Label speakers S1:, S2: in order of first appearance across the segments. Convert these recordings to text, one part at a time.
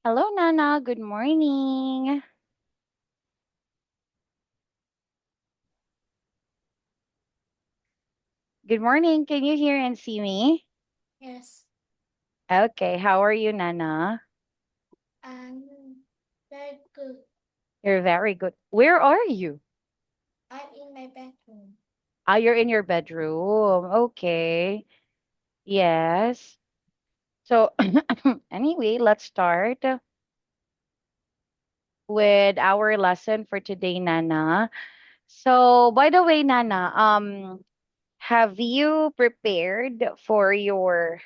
S1: Hello, Nana. Good morning. Good morning. Can you hear and see me?
S2: Yes,
S1: Okay. How are you, Nana?
S2: I'm very good.
S1: You're very good. Where are you?
S2: I'm in my bedroom.
S1: Ah, you're in your bedroom. Okay. Yes. So, anyway, let's start with our lesson for today, Nana. So, by the way, Nana, have you prepared for your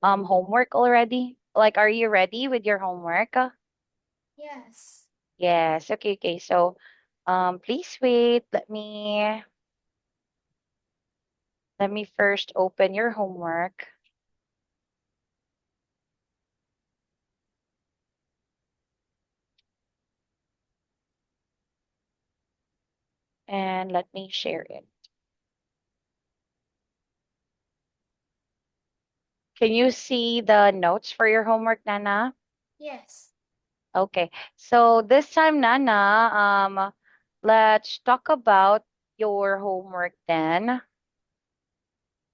S1: homework already? Like, are you ready with your homework?
S2: Yes.
S1: Yes. Okay, okay. So, please wait. Let me first open your homework and let me share it. Can you see the notes for your homework, Nana?
S2: Yes.
S1: Okay. So this time, Nana, let's talk about your homework then.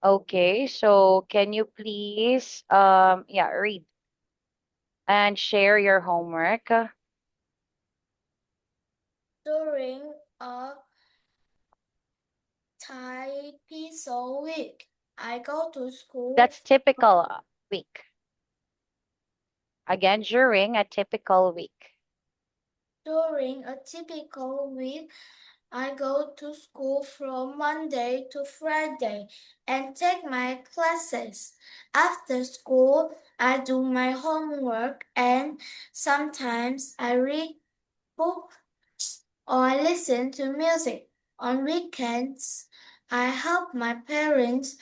S1: Okay. So can you please, yeah, read and share your homework?
S2: During a typical week, I go to school.
S1: That's typical week. Again, during a typical week.
S2: During a typical week, I go to school from Monday to Friday and take my classes. After school, I do my homework and sometimes I read books or I listen to music. On weekends, I help my parents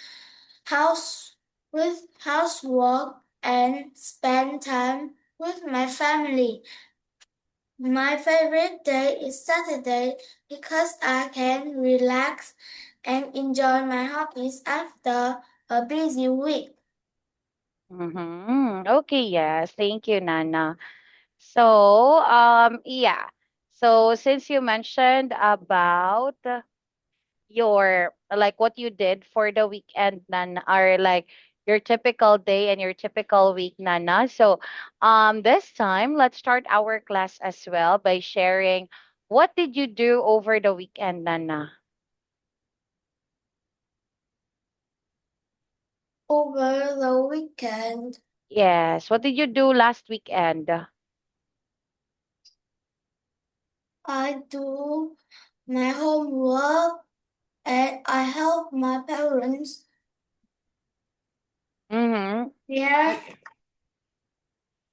S2: house with housework and spend time with my family. My favorite day is Saturday because I can relax and enjoy my hobbies after a busy week.
S1: Mm-hmm. Okay, yes. Thank you, Nana. So, yeah. So, since you mentioned about your like what you did for the weekend, Nana, or like your typical day and your typical week, Nana. So, this time let's start our class as well by sharing what did you do over the weekend, Nana?
S2: Over the weekend,
S1: Yes. What did you do last weekend?
S2: I do my homework and I help my parents
S1: Mm-hmm.
S2: care,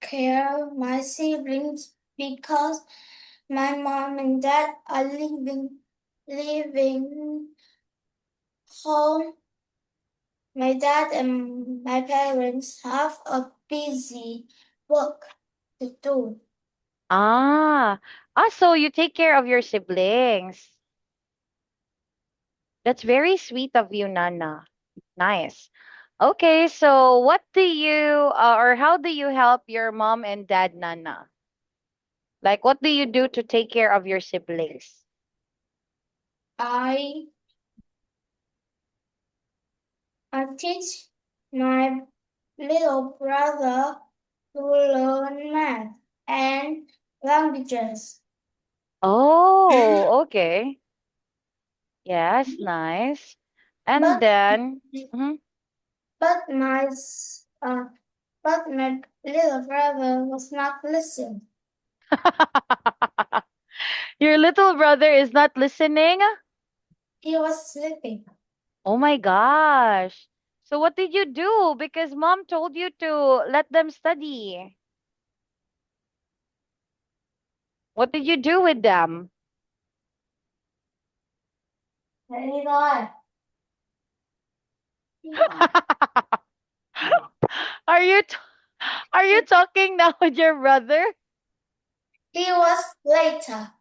S2: care my siblings because my mom and dad are living home. My dad and my parents have a busy work to do.
S1: Ah, so you take care of your siblings. That's very sweet of you, Nana. Nice. Okay, so what do you or how do you help your mom and dad, Nana? Like, what do you do to take care of your siblings?
S2: I I teach my little brother to learn math and languages.
S1: Oh, okay. Yes, nice. And
S2: But
S1: then, mhm.
S2: but my s- uh, but my little brother was not listening.
S1: Your little brother is not listening?
S2: He was sleeping.
S1: Oh my gosh. So what did you do? Because mom told you to let them study. What did you do with them?
S2: Thế rồi. Đi vào.
S1: Are you are you talking now with your brother?
S2: He was later.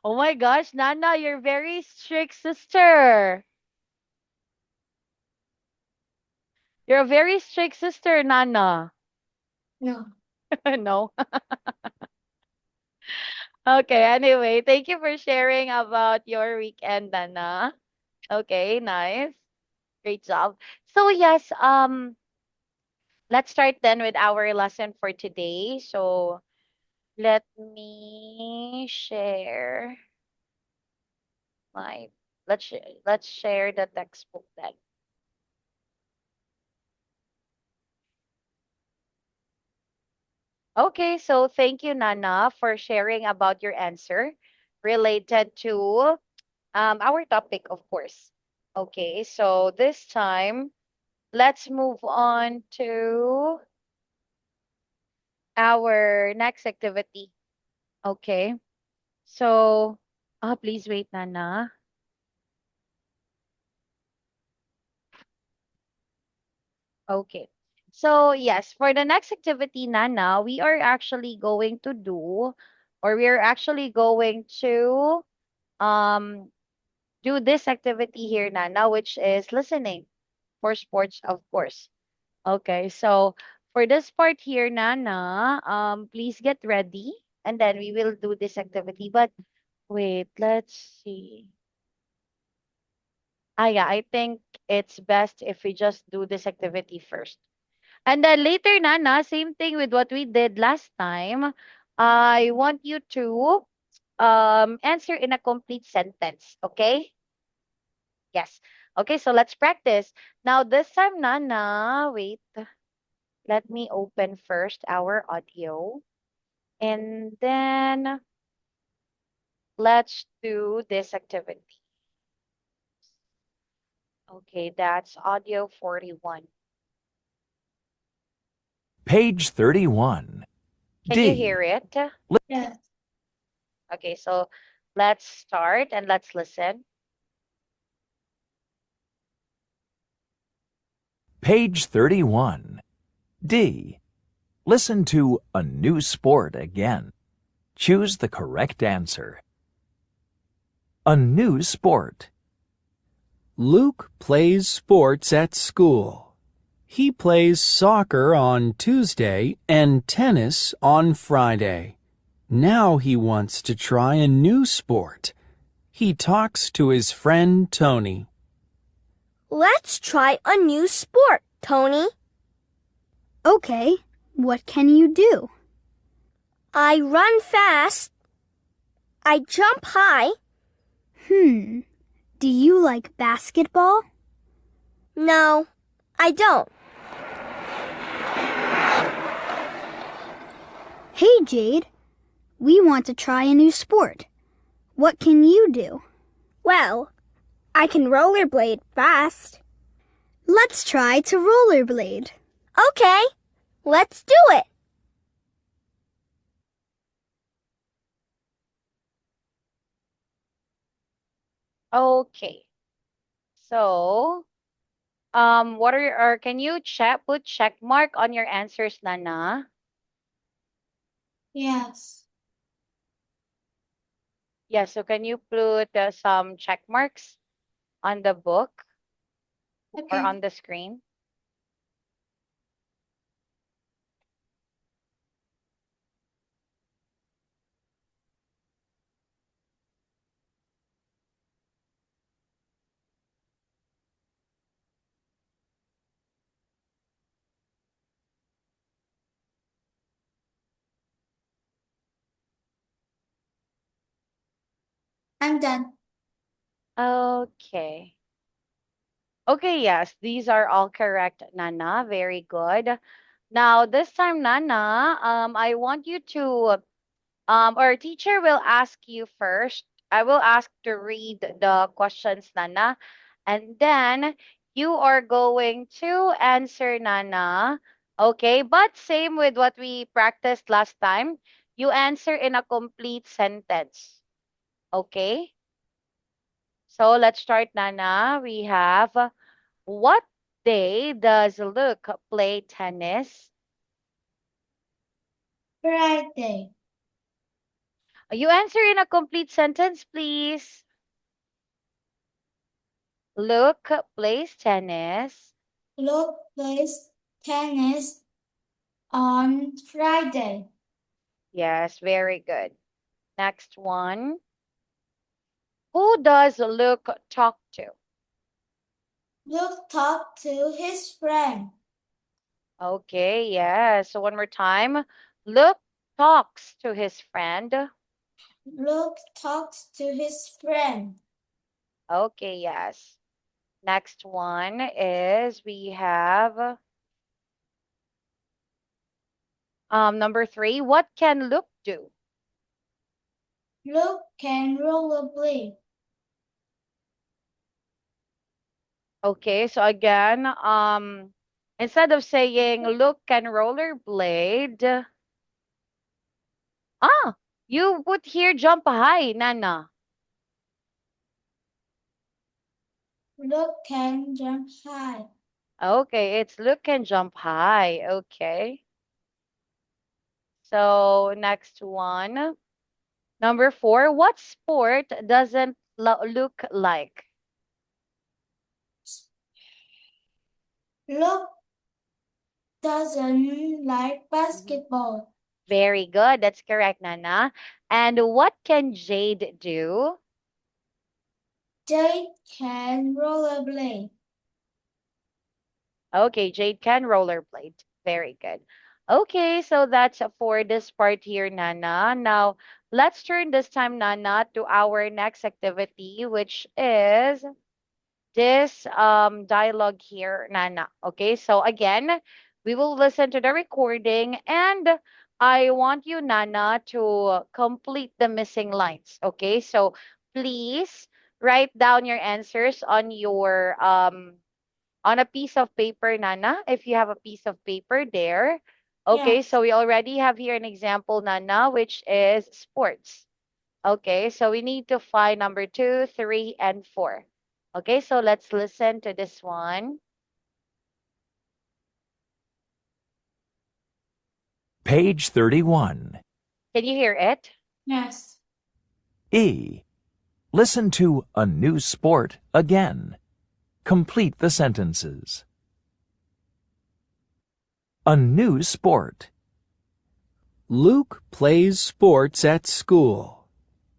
S1: Oh my gosh, Nana, you're very strict sister. You're a very strict sister, Nana.
S2: No.
S1: No. Okay, anyway, thank you for sharing about your weekend, Nana. Okay, nice. Great job. So yes, let's start then with our lesson for today. So let me share my let's share the textbook then. Okay, so thank you, Nana, for sharing about your answer related to our topic, of course. Okay, so this time let's move on to our next activity. Okay, so please wait, Nana. Okay. So yes, for the next activity, Nana, we are actually going to do, or we are actually going to um do this activity here, Nana, which is listening for sports, of course. Okay, so for this part here, Nana, please get ready, and then we will do this activity. But wait, let's see. Yeah, I think it's best if we just do this activity first. And then later, Nana, same thing with what we did last time. I want you to answer in a complete sentence, okay? Yes. Okay, so let's practice. Now this time, Nana, wait. Let me open first our audio. And then let's do this activity. Okay, that's audio 41.
S3: Page 31.
S1: Can you hear
S3: D.
S1: it?
S2: Yes.
S1: Okay, so let's start and let's listen.
S3: Page 31. D. Listen to a new sport again. Choose the correct answer. A new sport.
S4: Luke plays sports at school. He plays soccer on Tuesday and tennis on Friday. Now he wants to try a new sport. He talks to his friend Tony.
S5: Let's try a new sport, Tony.
S6: Okay, what can you do?
S5: I run fast. I jump high.
S6: Do you like basketball?
S5: No, I don't.
S6: Hey, Jade, we want to try a new sport. What can you do?
S5: Well, I can rollerblade fast.
S6: Let's try to rollerblade.
S5: Okay, let's do it.
S1: Okay. So, what are or can you put check mark on your answers, Nana?
S2: Yes.
S1: Yeah, so can you put some check marks on the book or
S2: Okay.
S1: on the screen?
S2: I'm done.
S1: Okay. Okay, yes, these are all correct, Nana. Very good. Now, this time, Nana, I want you to our teacher will ask you first. I will ask to read the questions, Nana, and then you are going to answer, Nana. Okay, but same with what we practiced last time. You answer in a complete sentence. Okay? So let's start, Nana. We have what day does Luke play tennis?
S2: Friday.
S1: You answer in a complete sentence, please. Luke plays tennis
S2: Luke plays tennis on Friday.
S1: Yes, very good. Next one. Who does Luke talk to?
S2: Luke talked to his friend.
S1: Okay, yeah. So one more time. Luke talks to his friend.
S2: Luke talks to his friend.
S1: Okay, yes. Next one is we have number 3. What can Luke do?
S2: Luke can rollerblade.
S1: Okay, so again, instead of saying Luke can rollerblade, you put here jump high, Nana.
S2: Luke can jump high.
S1: Okay, it's Luke can jump high. Okay. So next one. Number 4, what sport doesn't Luke like?
S2: Luke doesn't like basketball.
S1: Very good. That's correct, Nana. And what can Jade do?
S2: Jade can rollerblade.
S1: Okay, Jade can rollerblade. Very good. Okay, so that's for this part here, Nana. Now, let's turn this time, Nana, to our next activity, which is this dialogue here, Nana. Okay, so again, we will listen to the recording and I want you, Nana, to complete the missing lines. Okay, so please write down your answers on a piece of paper, Nana, if you have a piece of paper there. Okay,
S2: Yes.
S1: so we already have here an example, Nana, which is sports. Okay, so we need to find number 2, 3, and 4. Okay, so let's listen to this one.
S3: Page 31.
S1: Can you hear it?
S2: Yes.
S3: E. Listen to a new sport again. Complete the sentences. A new sport.
S4: Luke plays sports at school.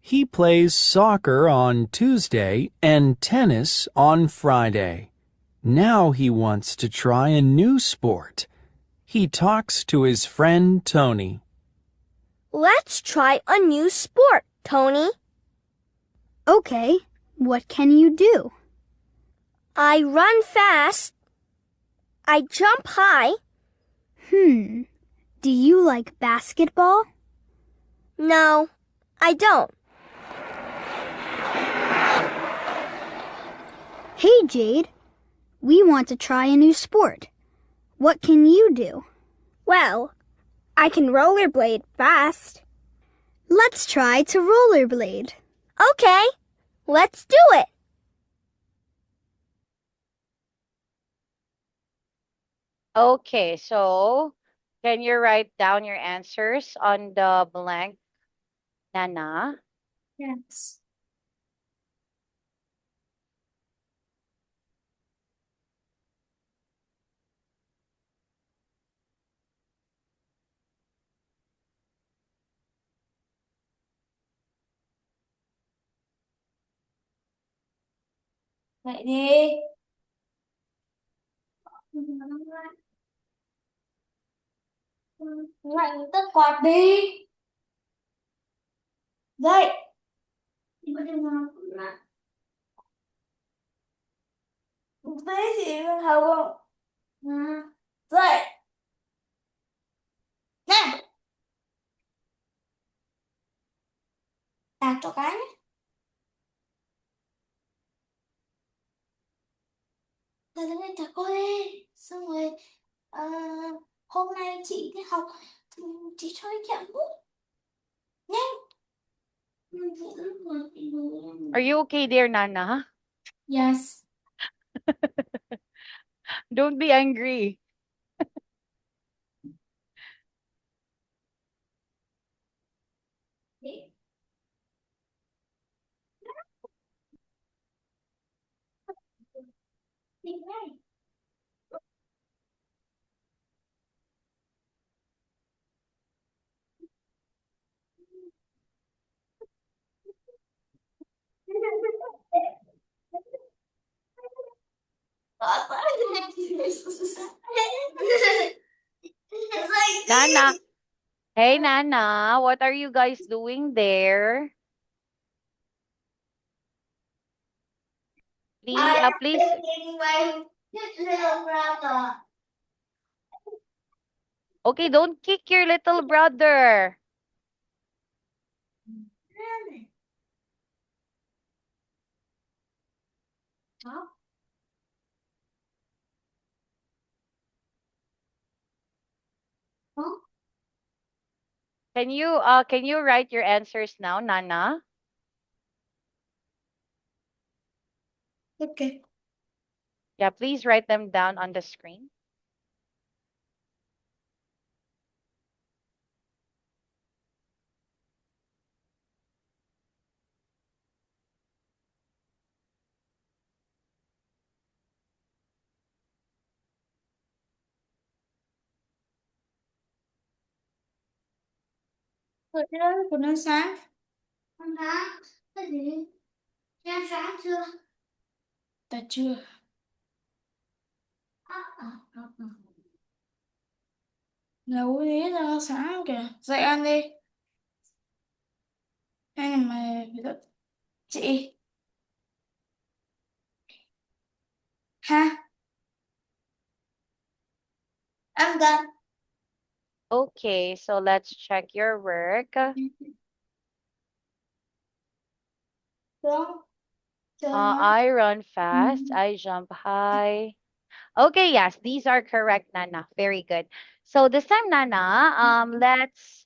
S4: He plays soccer on Tuesday and tennis on Friday. Now he wants to try a new sport. He talks to his friend Tony.
S5: Let's try a new sport, Tony.
S6: Okay, what can you do?
S5: I run fast. I jump high.
S6: Do you like basketball?
S5: No, I don't.
S6: Hey, Jade. We want to try a new sport. What can you do?
S5: Well, I can rollerblade fast.
S6: Let's try to rollerblade.
S5: Okay, let's do it.
S1: Okay, so can you write down your answers on the blank, Nana?
S2: Yes. Dậy đi. Lạnh tắt quạt đi. Dậy. Thế thì hầu không? Dậy. Nè. Tạt cho cái nhé. Tạt cho cái chả cô đi. Xong rồi hôm nay chị đi học chị cho cái kẹo mút. Nhanh.
S1: Are you okay there, Nana?
S2: Yes.
S1: Don't be angry. Nana. Hey, Nana. What are you guys doing there? Please.
S2: Taking my little brother.
S1: Okay, don't kick your little brother.
S2: Huh? Huh?
S1: Can you write your answers now, Nana?
S2: Okay.
S1: Yeah, please write them down on the screen.
S2: Rồi cái đó của nó sáng. Con đã. Cái gì? Cho ăn sáng chưa? Ta chưa. Nấu ý cho nó sáng kìa. Dậy ăn đi. Hay là mày phải đợi chị. Ha? Ăn gần.
S1: Okay, so let's check your work.
S2: Đúng. Cho nó.
S1: I run fast, I jump high. Okay, yes, these are correct, Nana. Very good. So this time, Nana, let's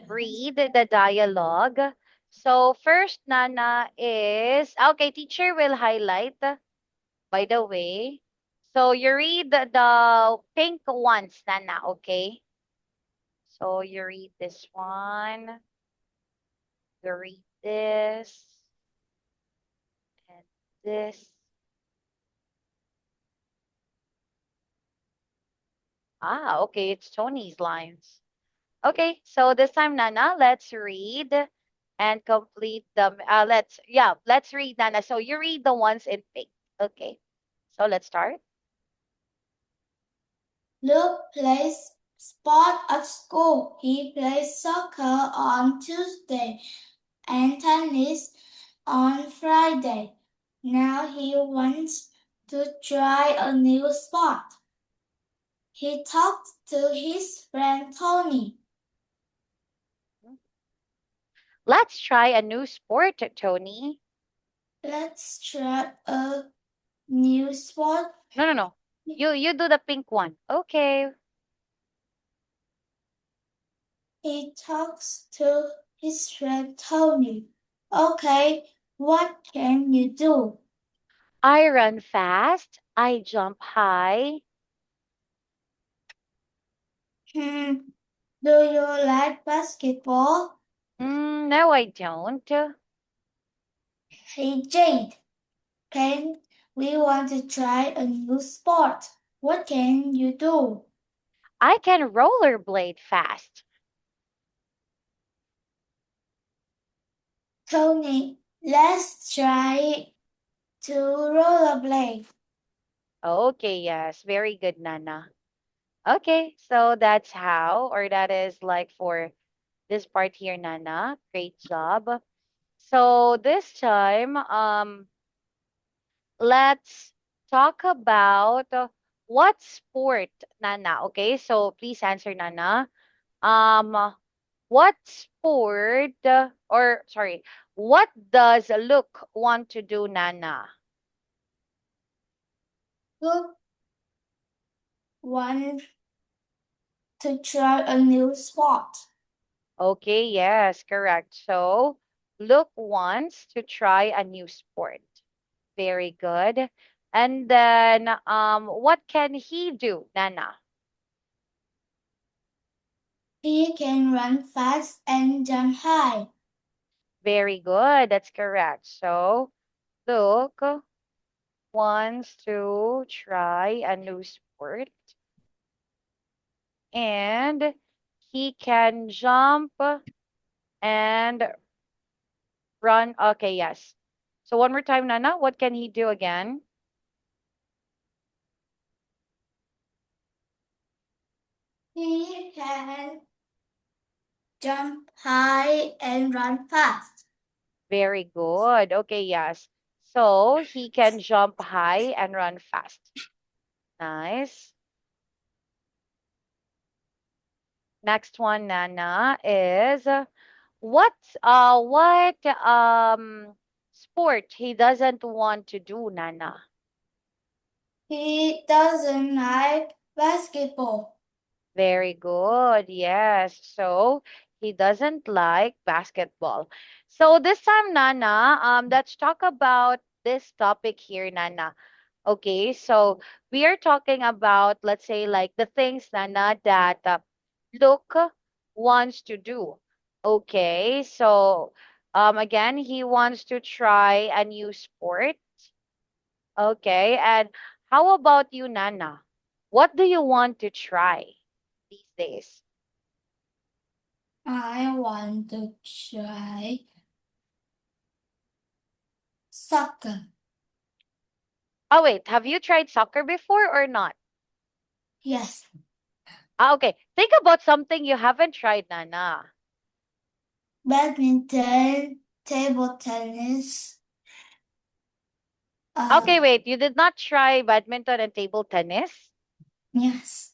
S1: read the dialogue. So first, Nana is okay. Teacher will highlight. By the way, so you read the pink ones, Nana. Okay. So you read this one. You read this and this. Ah, okay. It's Tony's lines. Okay, so this time, Nana, let's read and complete them. Let's read, Nana. So you read the ones in pink. Okay, so let's start.
S2: Luke plays sport at school. He plays soccer on Tuesday and tennis on Friday. Now he wants to try a new sport. He talked to his friend Tony.
S1: Let's try a new sport, Tony.
S2: Let's try a new sport.
S1: No. You do the pink one. Okay.
S2: He talks to his friend Tony. Okay, what can you do?
S1: I run fast. I jump high.
S2: Do you like basketball?
S1: No, I don't.
S2: Hey Jade, can we want to try a new sport? What can you do?
S1: I can rollerblade fast.
S2: Tony, let's try to rollerblade.
S1: Okay, yes. Very good, Nana. Okay, so that's how, or that is like for this part here, Nana. Great job. So this time, let's talk about what sport, Nana. Okay, so please answer, Nana. What sport, or sorry, what does Luke want to do, Nana?
S2: Look, want to try a new sport.
S1: Okay, yes, correct. So Luke wants to try a new sport. Very good. And then what can he do, Nana?
S2: He can run fast and jump high.
S1: Very good. That's correct. So Luke wants to try a new sport and he can jump and run. Okay, yes. So one more time, Nana, what can he do again?
S2: He can jump high and run fast.
S1: Very good. Okay, yes. So he can jump high and run fast. Nice. Next one, Nana, is what sport he doesn't want to do, Nana?
S2: He doesn't like basketball.
S1: Very good. Yes. So he doesn't like basketball. So this time, Nana, let's talk about this topic here, Nana. Okay, so we are talking about, let's say, like the things, Nana, that Luke wants to do. Okay, so again, he wants to try a new sport. Okay, and how about you, Nana? What do you want to try these days?
S2: I want to try soccer.
S1: Oh, wait, have you tried soccer before or not?
S2: Yes.
S1: Okay, think about something you haven't tried, Nana.
S2: Badminton, table tennis.
S1: Okay, wait, you did not try badminton and table tennis?
S2: Yes.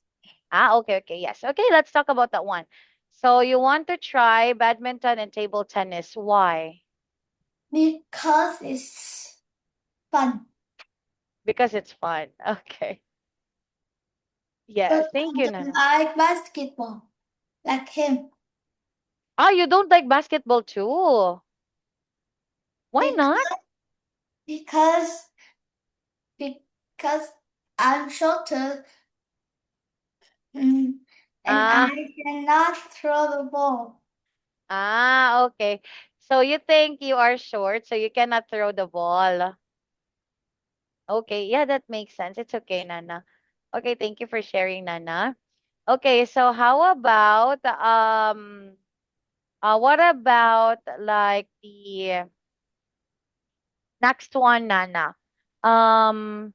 S1: Okay, okay, yes. Okay, let's talk about that one. So you want to try badminton and table tennis. Why?
S2: Because it's fun.
S1: Because it's fun. Okay. Yes,
S2: But
S1: thank
S2: I
S1: you,
S2: don't
S1: Nana.
S2: like basketball like him.
S1: Oh, you don't like basketball too? Why not?
S2: Because because because I'm shorter, and
S1: Ah,
S2: I cannot throw the ball.
S1: okay. So you think you are short, so you cannot throw the ball. Okay, yeah, that makes sense. It's okay, Nana. Okay, thank you for sharing, Nana. Okay, so how about what about like the next one, Nana? Um,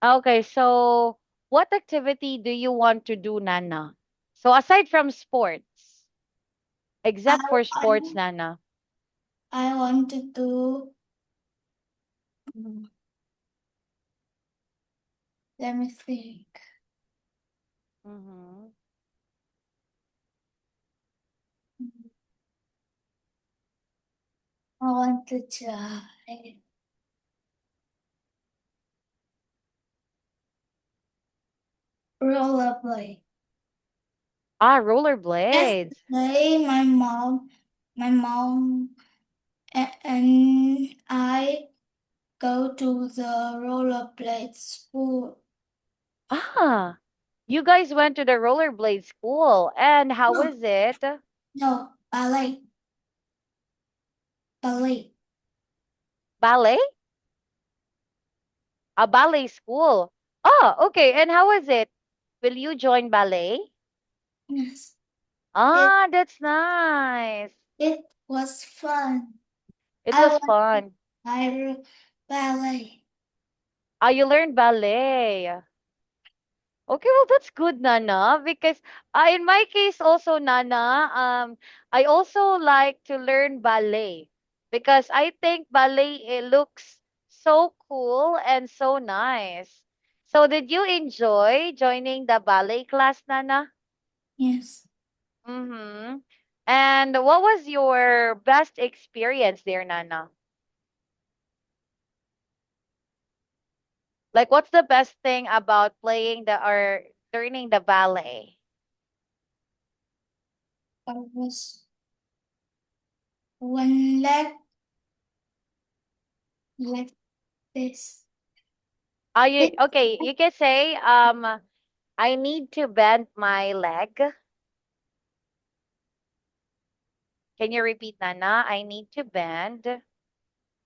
S1: okay, so what activity do you want to do, Nana? So aside from sports,
S2: I
S1: except for sports,
S2: want
S1: Nana.
S2: I want to do. mm, Let me think.
S1: Mm-hmm.
S2: I want to try rollerblade.
S1: Rollerblades.
S2: Yesterday, my mom and I go to the rollerblade school.
S1: Ah, you guys went to the rollerblade school, and how
S2: No,
S1: was it?
S2: no, ballet.
S1: Ballet? A ballet school. Oh, okay. And how was it? Will you join ballet?
S2: Yes, it
S1: Ah, that's nice.
S2: it was fun.
S1: It
S2: I
S1: was
S2: want to
S1: fun.
S2: try ballet.
S1: Ah, you learned ballet. Okay, well, that's good, Nana, because in my case also, Nana, I also like to learn ballet because I think ballet it looks so cool and so nice. So, did you enjoy joining the ballet class, Nana?
S2: Yes,
S1: Mm-hmm. And what was your best experience there, Nana? Like, what's the best thing about playing the or learning the ballet?
S2: I was one leg like this. This
S1: Okay, you can say, I need to bend my leg. Can you repeat, Nana? I need to bend.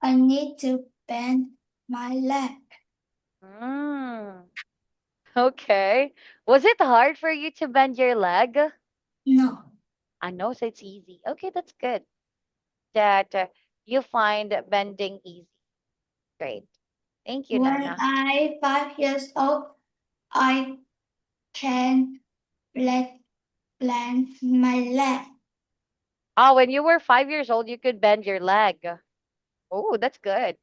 S2: I need to bend my leg.
S1: Mm, okay. Was it hard for you to bend your leg?
S2: No.
S1: I know, so it's easy. Okay, that's good. That you find bending easy. Great. Thank you,
S2: When
S1: Nana.
S2: I 5 years old, I can bend my leg.
S1: Oh, when you were 5 years old, you could bend your leg. Oh, that's good.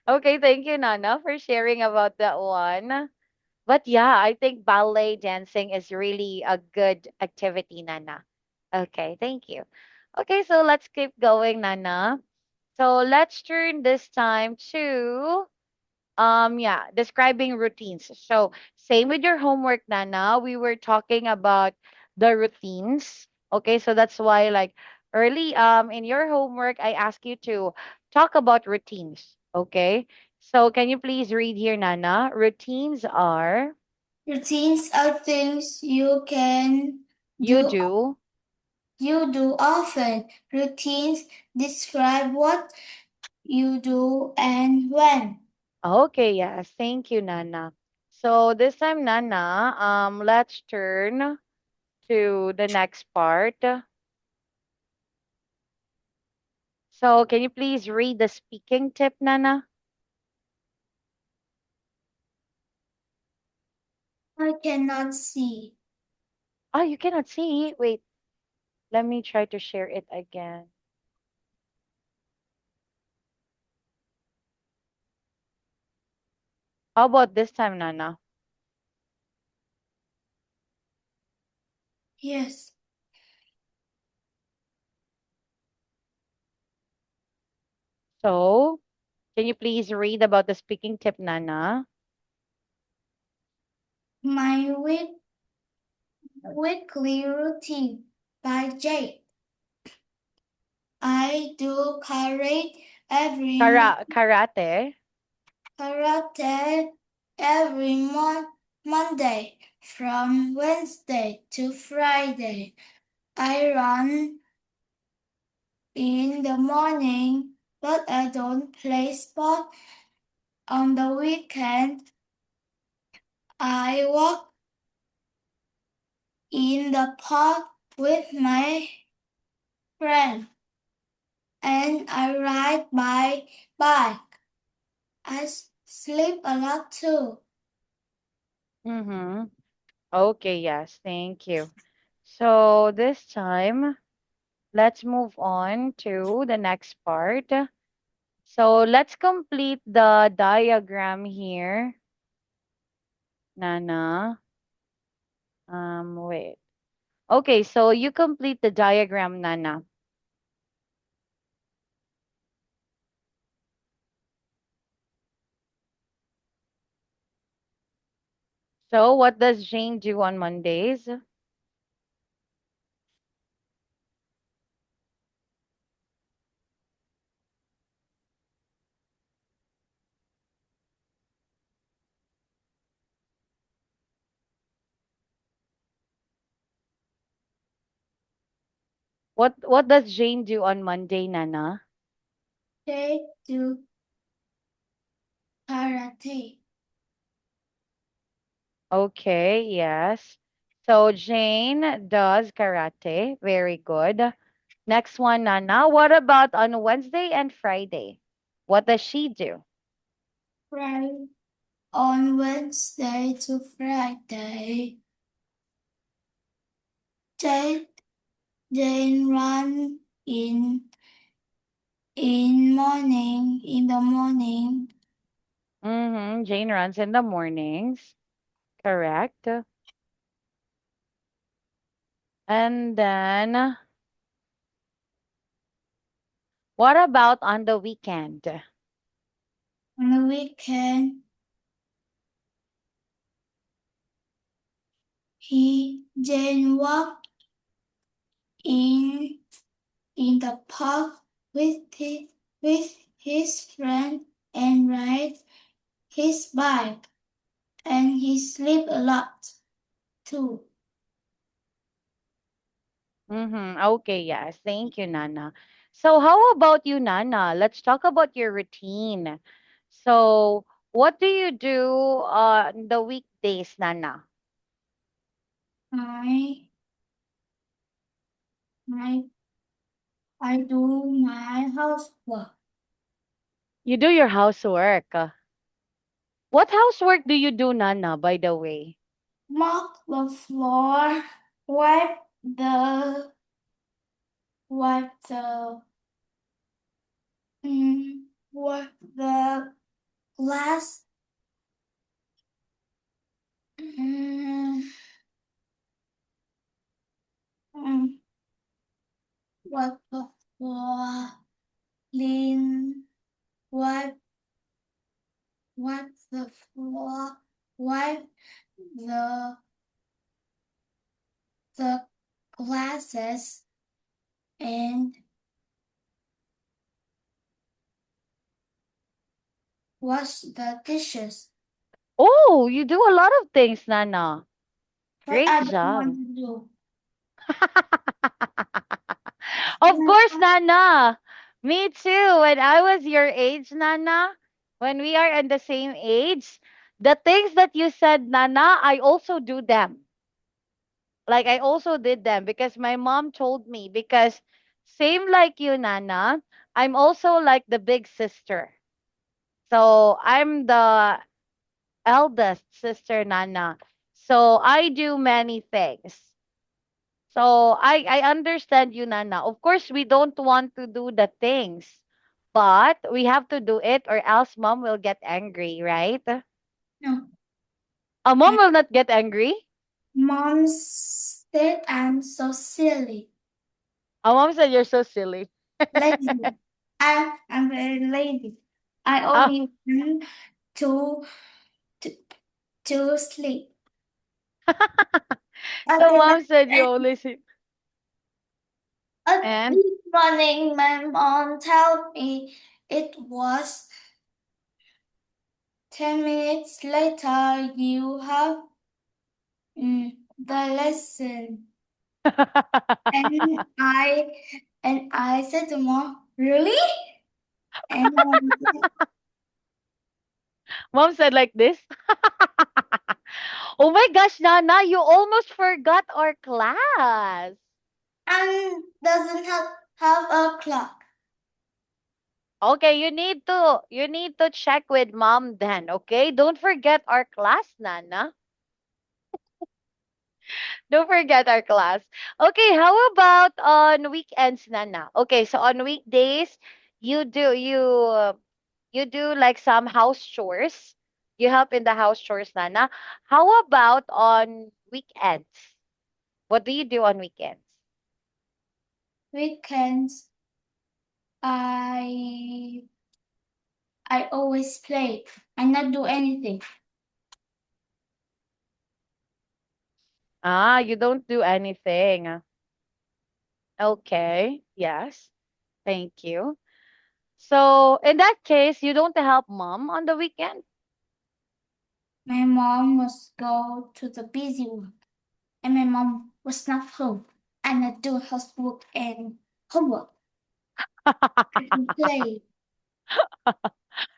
S1: Okay, thank you, Nana, for sharing about that one. But yeah, I think ballet dancing is really a good activity, Nana. Okay, thank you. Okay, so let's keep going, Nana. So let's turn this time to yeah, describing routines. So same with your homework, Nana. We were talking about the routines. Okay, so that's why like early in your homework I ask you to talk about routines. Okay. So can you please read here, Nana? Routines are
S2: Routines are things
S1: you
S2: do
S1: do.
S2: you do often. Routines describe what you do and when.
S1: Okay, yes. Thank you, Nana. So this time, Nana, let's turn to the next part. So can you please read the speaking tip, Nana?
S2: I cannot see.
S1: Oh, you cannot see. Wait, let me try to share it again. How about this time, Nana?
S2: Yes.
S1: So can you please read about the speaking tip, Nana?
S2: My weekly routine by Jade. I do
S1: Karate.
S2: karate every Monday from Wednesday to Friday. I run in the morning, but I don't play sport on the weekend. I walk in the park with my friend and I ride my bike. I sleep a lot too.
S1: Mm-hmm. Okay, yes, thank you. So this time, let's move on to the next part. So let's complete the diagram here, Nana. Wait. Okay, so you complete the diagram, Nana. So what does Jane do on Mondays? What does Jane do on Monday, Nana?
S2: They do karate.
S1: Okay, yes. So Jane does karate. Very good. Next one, Nana. What about on Wednesday and Friday? What does she do?
S2: Right on Wednesday to Friday. Jane, Jane run in the morning.
S1: Mm-hmm. Jane runs in the mornings. Correct. And then what about on the weekend?
S2: On the weekend, Jane walk in in the park with his friend and ride his bike, and he sleep a lot too.
S1: Mm-hmm. Okay, yes. Thank you, Nana. So how about you, Nana? Let's talk about your routine. So what do you do on the weekdays, Nana?
S2: I I I do my housework.
S1: You do your housework. What housework do you do, Nana, by the way?
S2: Mop the floor, wipe the wipe the glass. Mm, mm, wipe the floor, clean, wipe wipe the floor, wipe the the glasses, and wash the dishes.
S1: Oh, you do a lot of things, Nana.
S2: But
S1: Great
S2: I don't want
S1: job.
S2: to do.
S1: Of course, Nana. Me too. When I was your age, Nana, when we are in the same age, the things that you said, Nana, I also do them. Like I also did them because my mom told me because same like you, Nana, I'm also like the big sister. So I'm the eldest sister, Nana. So I do many things. So I understand you, Nana. Of course, we don't want to do the things, but we have to do it or else mom will get angry, right?
S2: No.
S1: Mom will not get angry.
S2: Mom said I'm so silly.
S1: Mom said you're so silly.
S2: Lazy. I'm very lazy. I
S1: Oh,
S2: only want to to, to sleep.
S1: so
S2: Okay,
S1: mom said you only see. And
S2: this morning my mom told me it was 10 minutes later you have the lesson. And I said to mom, really? And mom said,
S1: mom said like this. Oh my gosh, Nana, you almost forgot our class.
S2: and doesn't have a clock.
S1: Okay, you need to check with mom then, okay? Don't forget our class, Nana. Don't forget our class. Okay, how about on weekends, Nana? Okay, so on weekdays, you do you you do like some house chores. You help in the house chores, Nana. How about on weekends? What do you do on weekends?
S2: Weekends I I always play. I not do anything.
S1: Ah, you don't do anything. Okay, yes. Thank you. So in that case, you don't help mom on the weekend?
S2: My mom must go to the busy work, and my mom was not home. I not do housework and homework. I can play.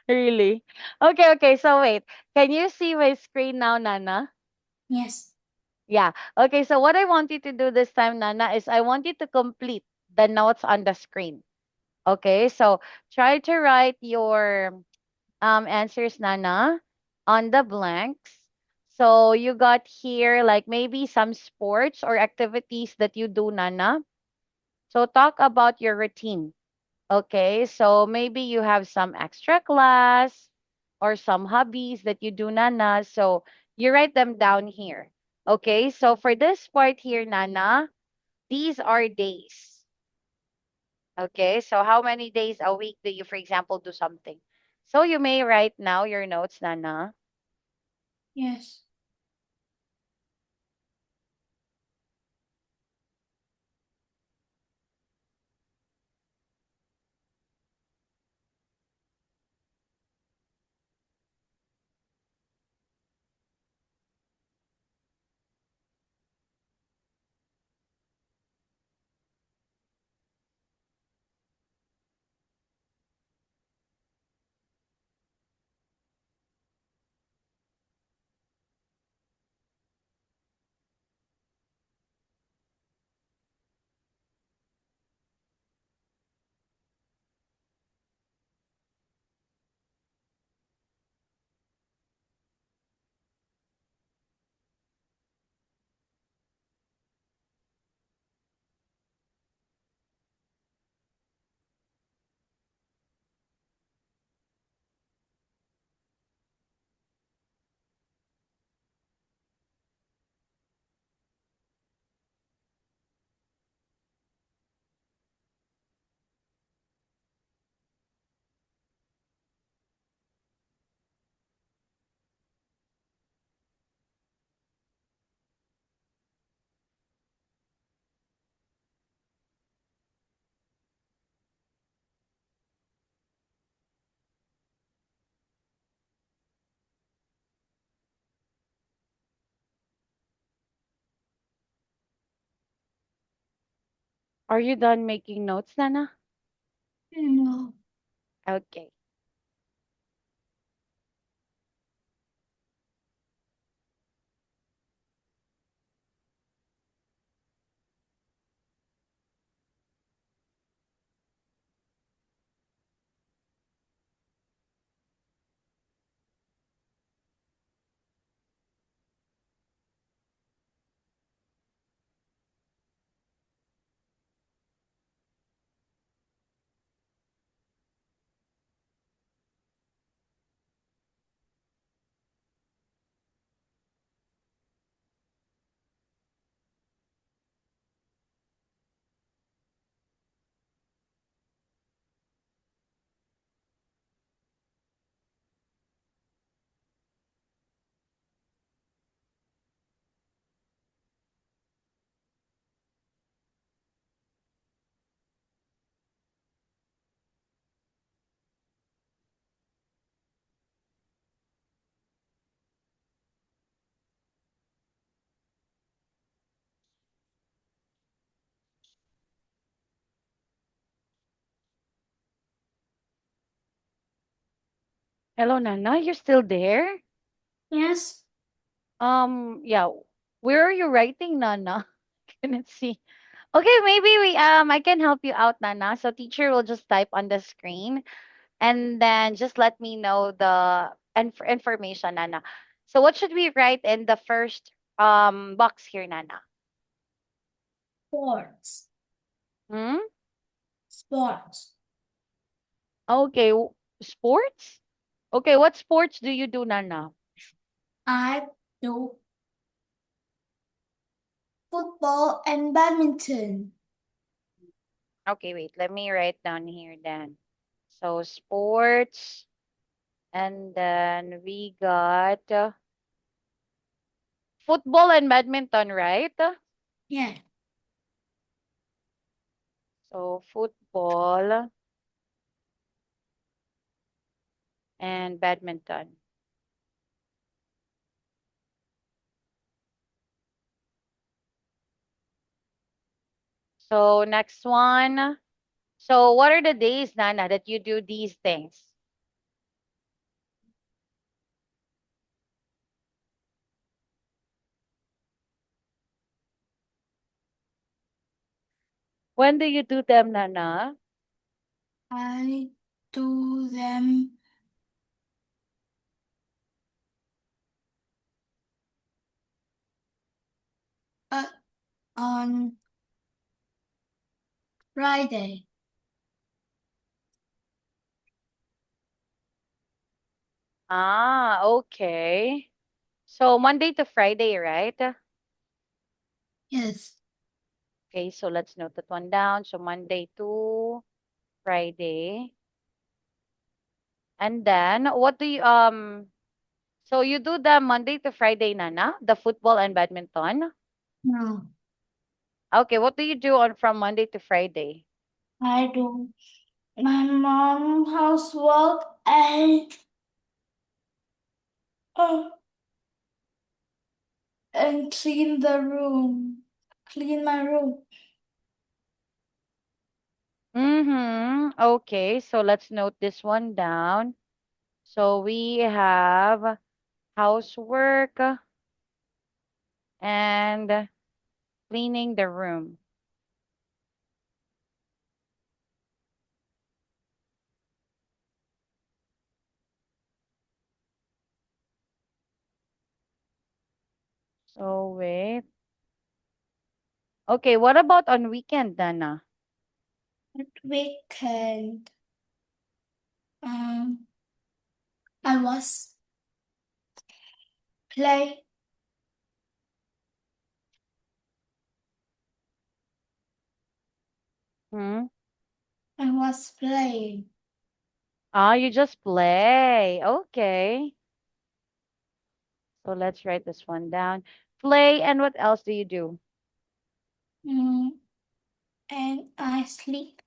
S1: Really? Okay, okay. So wait. Can you see my screen now, Nana?
S2: Yes.
S1: Yeah. Okay, so what I want you to do this time, Nana, is I want you to complete the notes on the screen. Okay, so try to write your answers, Nana, on the blanks. So you got here like maybe some sports or activities that you do, Nana. So talk about your routine. Okay, so maybe you have some extra class or some hobbies that you do, Nana. So you write them down here. Okay, so for this part here, Nana, these are days. Okay, so how many days a week do you, for example, do something? So you may write now your notes, Nana.
S2: Yes.
S1: Are you done making notes, Nana?
S2: No.
S1: Okay. Hello, Nana. You're still there?
S2: Yes.
S1: Yeah. Where are you writing, Nana? Cannot see. Okay, maybe I can help you out, Nana. So teacher will just type on the screen and then just let me know the information, Nana. So what should we write in the first box here, Nana?
S2: Sports.
S1: Hmm?
S2: Sports.
S1: Okay, sports? Okay, what sports do you do, Nana?
S2: I do football and badminton.
S1: Okay, wait. Let me write down here then. So sports, and then we got football and badminton, right?
S2: Yeah.
S1: So football and badminton. So next one. So what are the days, Nana, that you do these things? When do you do them, Nana?
S2: I do them uh, on Friday.
S1: Ah, okay. So Monday to Friday, right?
S2: Yes.
S1: Okay, so let's note that one down. So Monday to Friday. And then what do you so you do the Monday to Friday, Nana, the football and badminton?
S2: No.
S1: Okay, what do you do on from Monday to Friday?
S2: I do my mom housework uh, and clean the room. Clean my room.
S1: Mm-hmm. Okay, so let's note this one down. So we have housework and cleaning the room. So wait. Okay, what about on weekend, Nana?
S2: At weekend, um, I was play.
S1: Hmm?
S2: I was playing.
S1: Ah, you just play. Okay. So let's write this one down. Play, and what else do you do?
S2: Mm, and I sleep.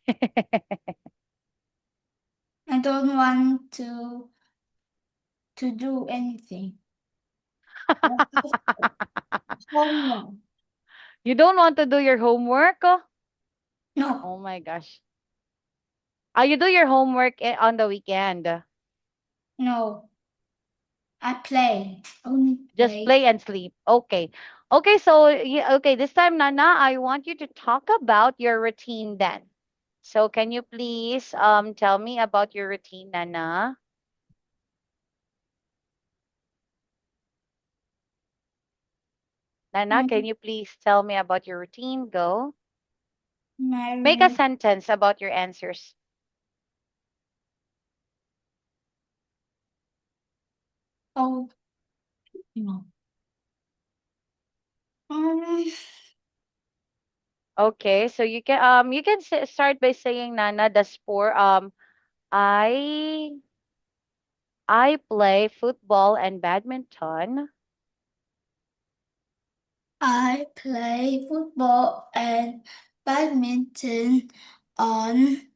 S2: I don't want to do anything. I have homework.
S1: You don't want to do your homework?
S2: No,
S1: Oh my gosh. You do your homework on the weekend.
S2: no. I play. Only
S1: Just
S2: play.
S1: play and sleep. Okay. Okay, so okay, this time Nana, I want you to talk about your routine then. So can you please tell me about your routine, Nana? Nana, can
S2: Um,
S1: you please tell me about your routine? Go.
S2: my
S1: Make a
S2: room.
S1: sentence about your answers.
S2: Oh, no. Um,
S1: Okay, so you can start by saying Nana the sport I I play football and badminton.
S2: I play football and badminton on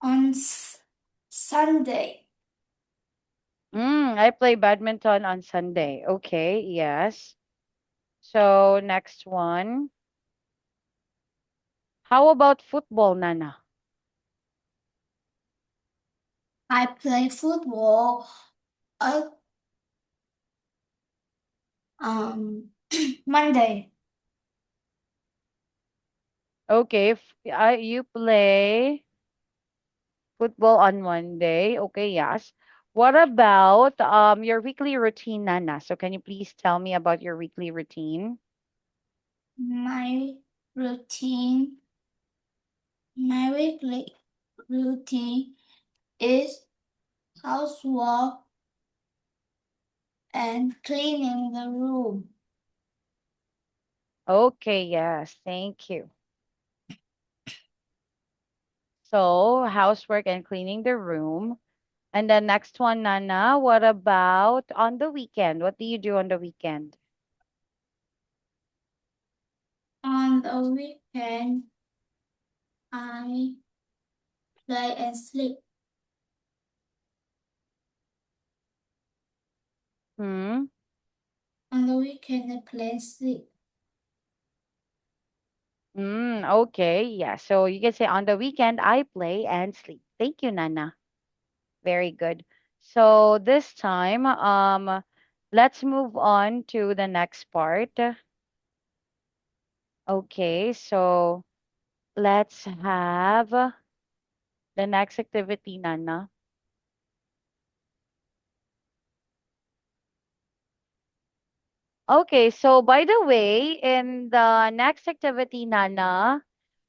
S2: on Sunday.
S1: I play badminton on Sunday. Okay, yes. So next one. How about football, Nana?
S2: I play football on Monday.
S1: Okay, you play football on Monday. Okay, yes. What about your weekly routine, Nana? So can you please tell me about your weekly routine?
S2: My routine, my weekly routine is housework and cleaning the room.
S1: Okay, yes, thank you. So housework and cleaning the room. And the next one, Nana, what about on the weekend? What do you do on the weekend?
S2: On the weekend, I play and sleep.
S1: Hmm.
S2: On the weekend, I play and sleep.
S1: Okay, yeah. So you can say on the weekend I play and sleep. Thank you, Nana. Very good. So this time, let's move on to the next part. Okay, so let's have the next activity, Nana. Okay, so by the way, in the next activity, Nana,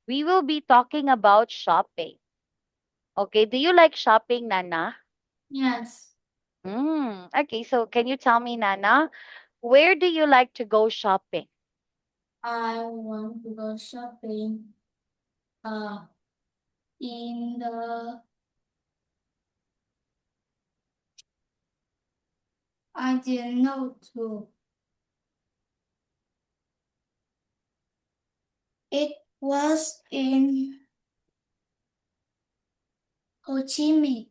S1: we will be talking about shopping. Okay, do you like shopping, Nana?
S2: Yes,
S1: Okay, so can you tell me, Nana, where do you like to go shopping?
S2: I want to go shopping. Uh, in the I didn't know to. It was in Ho Chi Minh.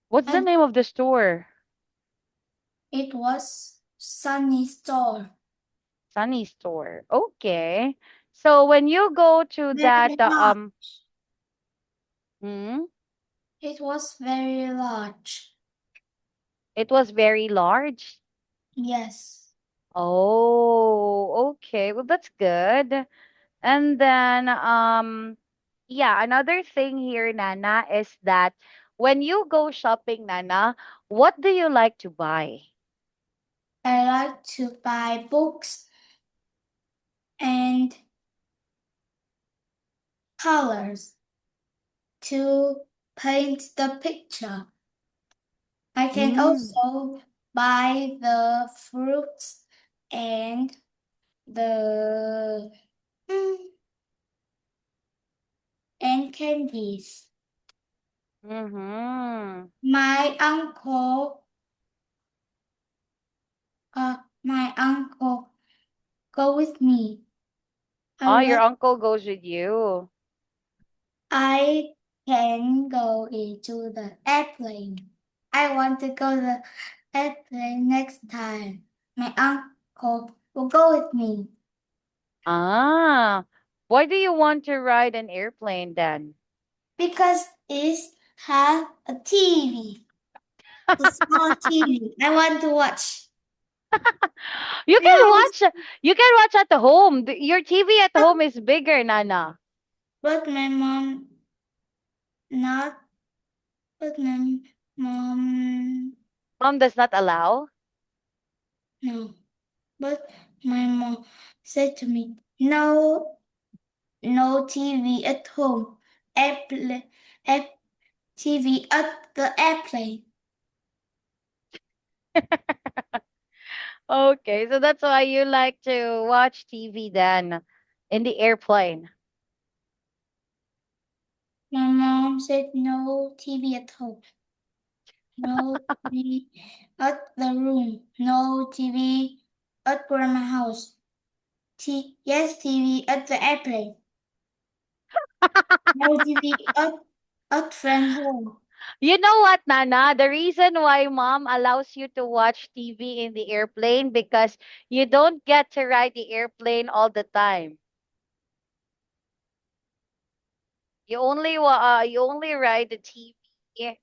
S1: What's the
S2: And
S1: name of the store?
S2: it was Sunny Store.
S1: Sunny Store. Okay. So when you go to that
S2: Very large.
S1: hmm,
S2: It was very large.
S1: it was very large.
S2: Yes.
S1: Oh, okay. Well, that's good. And then yeah, another thing here, Nana, is that when you go shopping, Nana, what do you like to buy?
S2: I like to buy books and colors to paint the picture. I can
S1: Mm,
S2: also buy the fruits and the mm, and candies.
S1: mm-hmm.
S2: My uncle, my uncle go with me. I
S1: Oh, your
S2: love.
S1: uncle goes with you.
S2: I can go into the airplane. I want to go the airplane next time. My uncle will go with me
S1: Ah, why do you want to ride an airplane then?
S2: because it has a TV, a small TV. I want to watch.
S1: You
S2: My
S1: can
S2: mom,
S1: watch you can watch at home. Your TV at home is bigger, Nana.
S2: but my mom not. But my mom
S1: Mom does not allow.
S2: no. But my mom said to me, no, no TV at home. Airplane, air, TV at the airplane.
S1: Okay, so that's why you like to watch TV then in the airplane.
S2: My mom said no TV at home. No TV at the room. No TV at grandma house. Yes, TV at the airplane. No TV at friend's home.
S1: You know what, Nana? The reason why mom allows you to watch TV in the airplane because you don't get to ride the airplane all the time. You only ride the TV.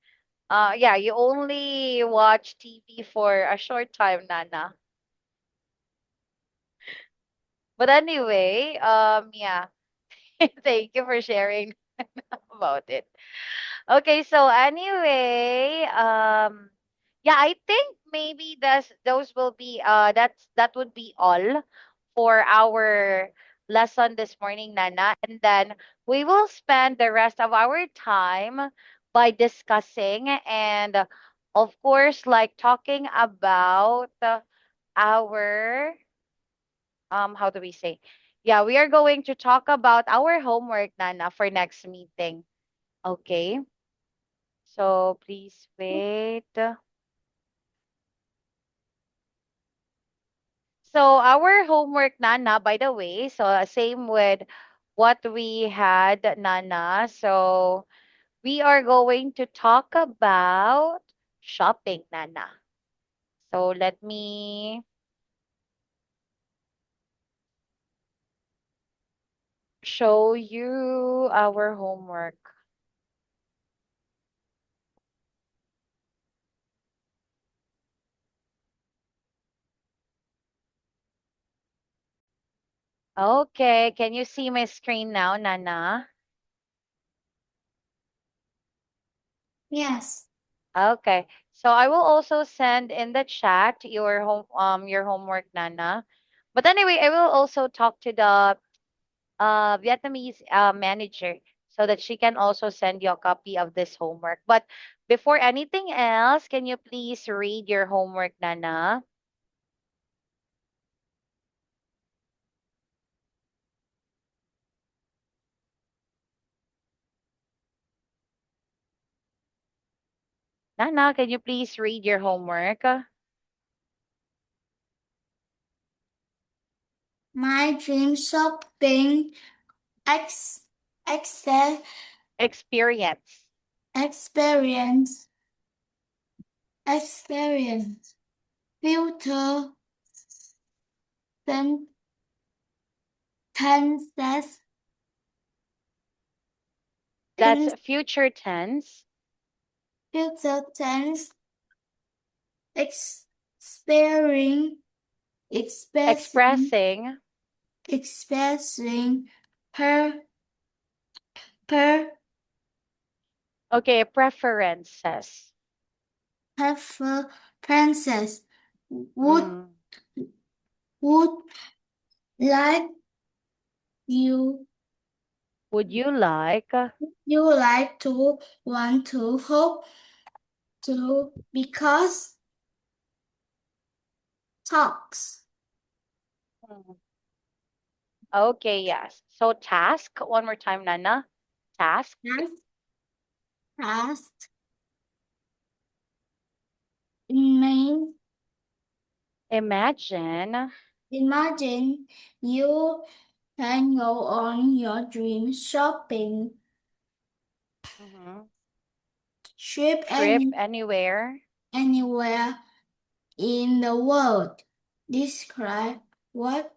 S1: Yeah, you only watch TV for a short time, Nana. But anyway, yeah. Thank you for sharing about it. Okay, so anyway, yeah, I think maybe those will be that would be all for our lesson this morning, Nana. And then we will spend the rest of our time by discussing and of course like talking about our how do we say? Yeah, we are going to talk about our homework, Nana, for next meeting. Okay. So please wait. So our homework, Nana, by the way, so same with what we had, Nana. So we are going to talk about shopping, Nana. So let me show you our homework. Okay, can you see my screen now, Nana?
S2: Yes.
S1: Okay. So I will also send in the chat your homework, Nana. But anyway, I will also talk to the Vietnamese manager so that she can also send you a copy of this homework. But before anything else, can you please read your homework, Nana? Nana, can you please read your homework?
S2: My dream shopping ex, excel,
S1: Experience.
S2: experience experience future tenses
S1: That's
S2: in
S1: future tense.
S2: future tense experiencing expressing
S1: Expressing.
S2: expressing per per
S1: Okay, preferences.
S2: preferences would
S1: Mm.
S2: would like you
S1: Would you like?
S2: you like to want to hope to because talks
S1: Mm. Okay, yes. So task, one more time, Nana. Task.
S2: as past main
S1: Imagine.
S2: imagine you can go on your dream shopping
S1: Mhm.
S2: trip
S1: Trip anywhere.
S2: anywhere in the world Describe what.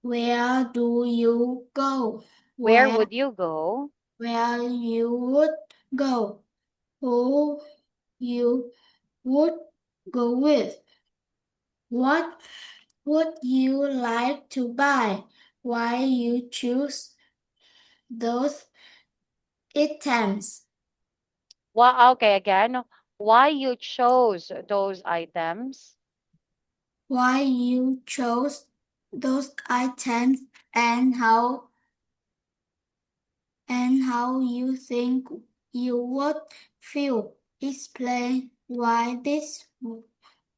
S2: Where do you go?
S1: Where
S2: Where
S1: would you go?
S2: where you would go? Who you would go with? What would you like to buy? Why you choose those items?
S1: Well, okay, again. Why you chose those items?
S2: Why you chose those items and how you think you would feel. Explain why this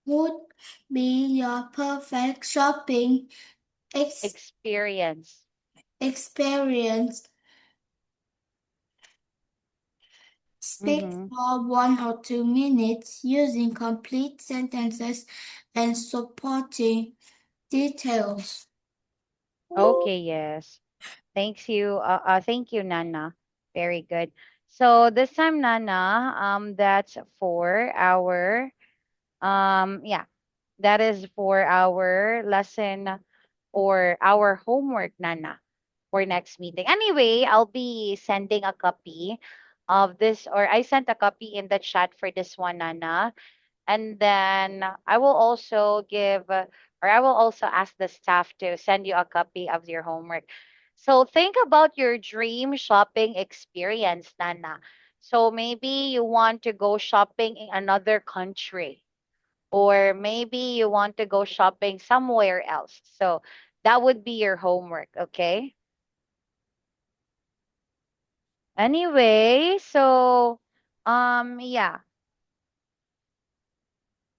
S2: would be your perfect shopping
S1: Experience.
S2: experience. Speak
S1: Mm-hmm.
S2: for 1 or 2 minutes using complete sentences and supporting details.
S1: Okay, yes. Thank you, Nana. Very good. So this time, Nana, that's for our yeah, that is for our lesson or our homework, Nana, for next meeting. Anyway, I'll be sending a copy of this, or I sent a copy in the chat for this one, Nana. And then I will also or I will also ask the staff to send you a copy of your homework. So think about your dream shopping experience, Nana. So maybe you want to go shopping in another country, or maybe you want to go shopping somewhere else. So that would be your homework, okay? Anyway, so yeah,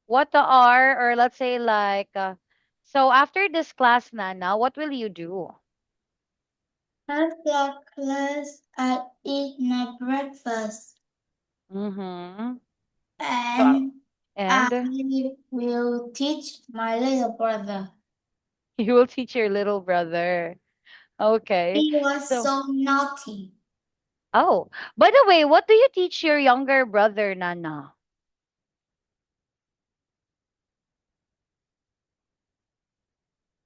S1: what are, or let's say like so after this class, Nana, what will you do?
S2: After class, I eat my breakfast
S1: Mm-hmm. So,
S2: and I
S1: and
S2: will teach my little brother.
S1: you will teach your little brother. Okay.
S2: He was
S1: So,
S2: so naughty
S1: oh, by the way, what do you teach your younger brother, Nana?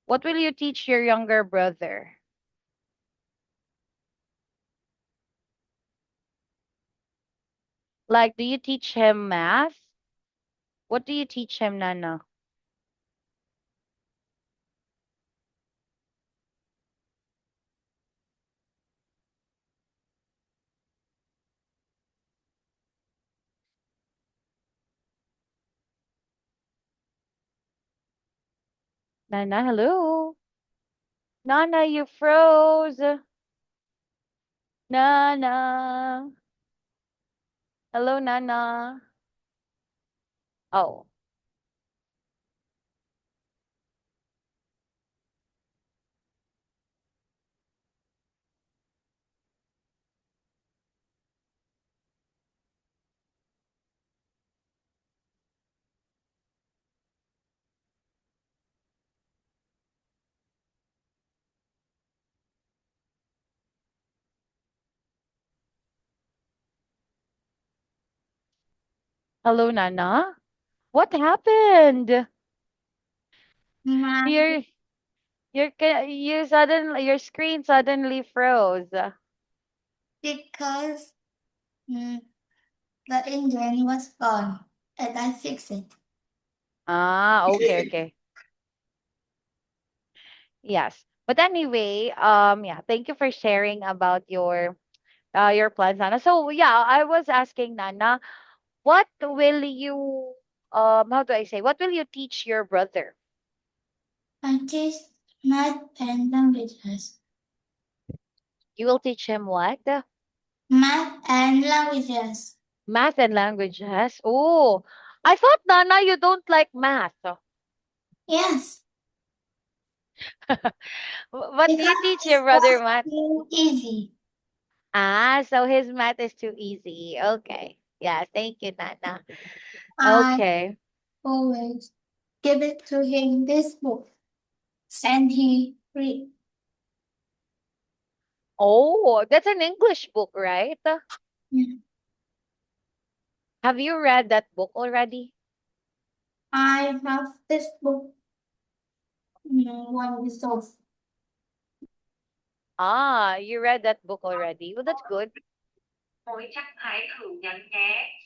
S1: What will you teach your younger brother? Like, do you teach him math? What do you teach him, Nana? Nana, hello. Nana, you froze. Nana. Hello, Nana. Oh, hello, Nana. What happened?
S2: my,
S1: Your your screen suddenly froze.
S2: because the engine was gone and I fixed it.
S1: Ah, okay, okay. Yes. But anyway, yeah, thank you for sharing about your plans, Nana. So yeah, I was asking Nana, what will you how do I say? What will you teach your brother?
S2: I teach math and languages.
S1: You will teach him what?
S2: Math and languages.
S1: Math and languages. Oh, I thought Nana you don't like math.
S2: Yes,
S1: But
S2: because
S1: you teach
S2: it
S1: your brother
S2: was
S1: math.
S2: too easy.
S1: Ah, so his math is too easy. Okay. Yeah, thank you, Nana.
S2: I
S1: Okay.
S2: always give it to him this book and he read.
S1: Oh, that's an English book, right?
S2: Mm,
S1: Have you read that book already?
S2: I have this book. One is of
S1: You read that book already. Well, that's good.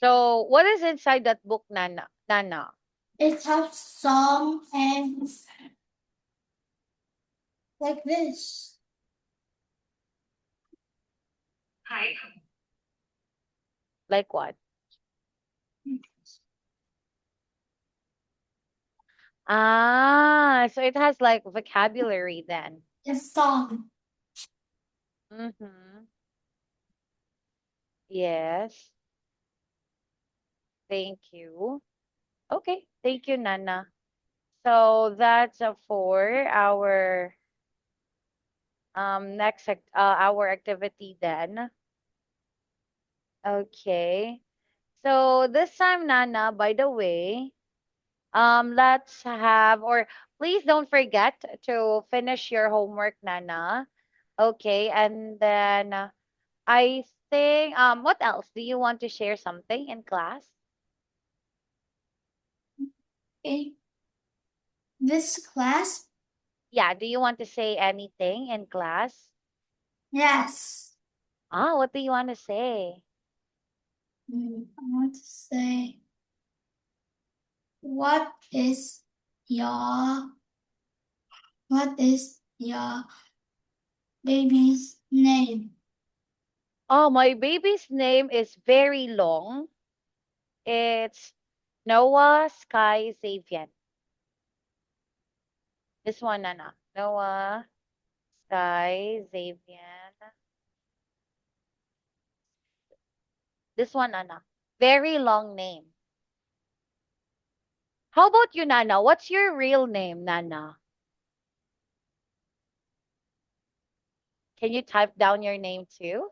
S1: So, what is inside that book, Nana? Nana?
S2: it has song and like this.
S1: Like what? So it has like vocabulary then.
S2: A song.
S1: Mm-hmm. Yes. Thank you. Okay. Thank you, Nana. So that's for our our activity then. Okay. So this time, Nana, by the way, let's have, or please don't forget to finish your homework, Nana. Okay, and then I think, what else? Do you want to share something in class?
S2: Okay. This class?
S1: Yeah, do you want to say anything in class?
S2: Yes.
S1: What do you want to say?
S2: I want to say, what is your what is your baby's name?
S1: Oh, my baby's name is very long. It's Noah Sky Xavier. This one, Nana. Noah Sky Xavier. This one, Nana. Very long name. How about you, Nana? What's your real name, Nana? Can you type down your name too?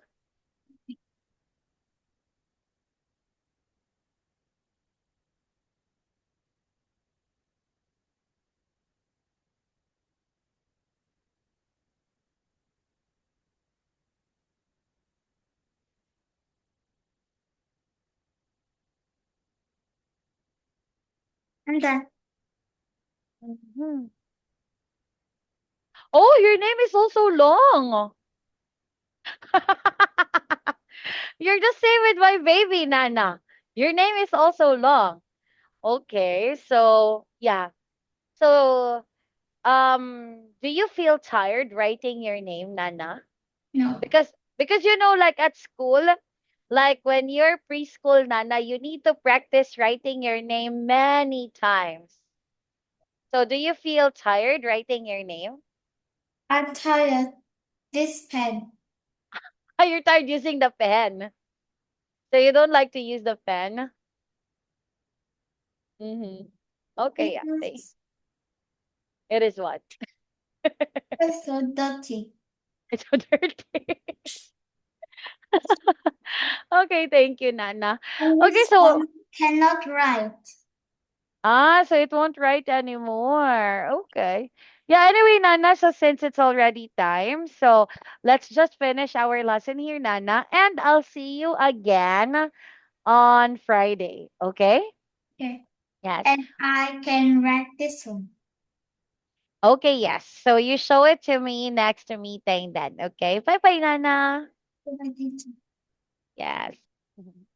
S2: And then
S1: Mhm. Oh, your name is also long. You're the same with my baby, Nana. Your name is also long. Okay, so yeah. So, do you feel tired writing your name, Nana?
S2: no.
S1: Because like at school, like when you're preschool, Nana, you need to practice writing your name many times. So, do you feel tired writing your name?
S2: I'm tired. This pen.
S1: You're tired using the pen. So you don't like to use the pen? Mm-hmm. Okay,
S2: It
S1: yeah.
S2: is
S1: It is what?
S2: so dirty.
S1: It's so dirty. Okay, thank you, Nana.
S2: And
S1: Okay,
S2: this
S1: so
S2: one cannot write.
S1: so it won't write anymore. Okay. Yeah, anyway, Nana, so since it's already time, so let's just finish our lesson here, Nana, and I'll see you again on Friday. Okay?
S2: Okay.
S1: Yes.
S2: And I can write this one.
S1: Okay, yes. So you show it to me next to meeting then. Okay. Bye bye, Nana.
S2: What I did.
S1: Yes. Mhm.